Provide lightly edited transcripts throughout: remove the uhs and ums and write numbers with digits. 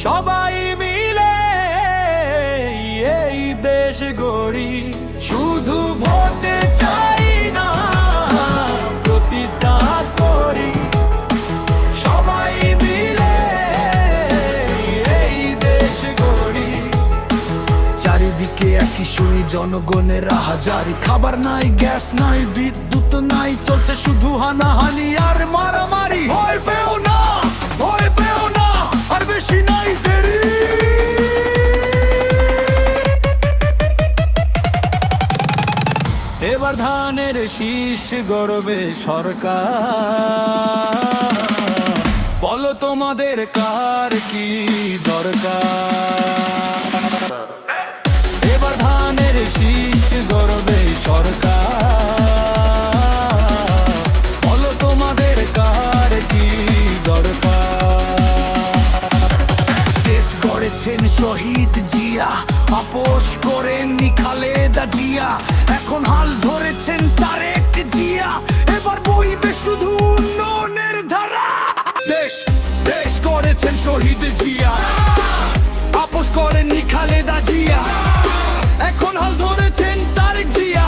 সবাই মিলে এই দেশ গড়ি, শুধু ভোটে চাই না প্রতিটা করি। সবাই মিলে এই দেশ গড়ি। চারিদিকে একই শুনি জনগণের হাজারি, খাবার নাই, গ্যাস নাই, বিদ্যুৎ নাই, চলছে শুধু হানাহানি আর মারামারি। ভয় পেও না, ভয় পেও না, আর বেশি নাই দেরি। এবার ধানের শীষ গড়বে সরকার, বলো তোমাদের কার কি দরকার। এবার ধানের শীষ গড়বে সরকার, বলো তোমাদের কার কি দরকার। দেশ গড়েছেন শহীদ জিয়া, আপোষ করেননি খালেদা জিয়া, এখন হাল ধরেছেন তারেক জিয়া, এবার বইবে শুধু উন্নয়নের ধারা। দেশ দেশ করেছেন শহীদ জিয়া, আপোষ করেননি খালেদা জিয়া, এখন হাল ধরেছেন তারেক জিয়া,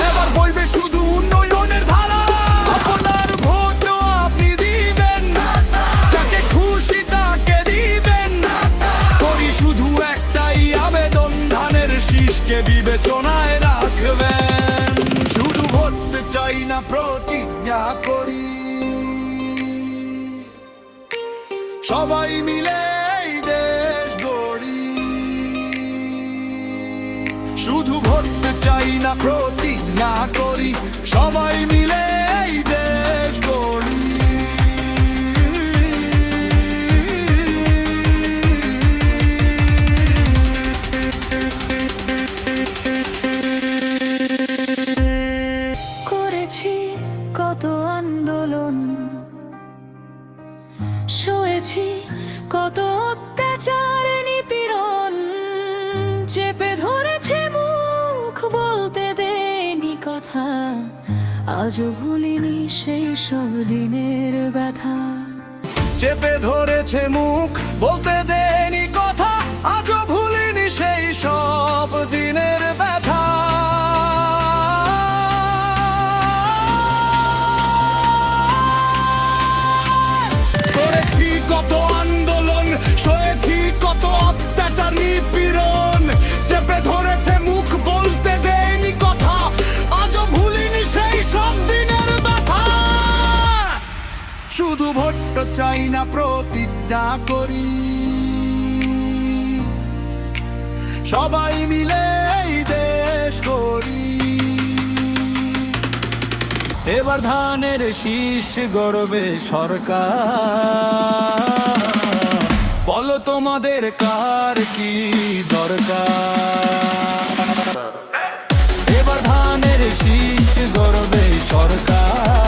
এবার বইবে শুধু উন্নয়নের ধারা। আপনার ভোট আপনি দিবেন, যাকে খুশি তাকে দিবেন, করি শুধু একটাই আবেদন, ধানের শীষকে বিবেচনায় রাখবেন। শুধু ভোট চাই না প্রতিজ্ঞা করি, সবাই মিলে এই দেশ গড়ি। শুধু ভোট চাই না প্রতিজ্ঞা করি, সবাই মিলে এই দেশ গড়ি। করেছি কত আন্দোলন, সয়েছি কত অত্যাচার নিপীড়ন, চেপে ধরেছে মুখ বলতে দেনি কথা, আজও ভুলিনি সেই সব দিনের ব্যথা। চেপে ধরেছে মুখ বলতে দেনি কথা, আজও ভুলিনি সেই সব দিনের ব্যথা। করেছি কত আন্দোলন, সয়েছি কত অত্যাচার নিপীড়ন, চেপে ধরেছে মুখ বলতে দেয়নি কথা, আজও ভুলিনি সেই সব দিনের ব্যথা। শুধু ভোট চাই না প্রতিজ্ঞা করি, সবাই মিলে এই দেশ গড়ি। এবার ধানের শীষ গড়বে সরকার, বলো তোমাদের কার কি দরকার। এবার ধানের শীষ গড়বে সরকার,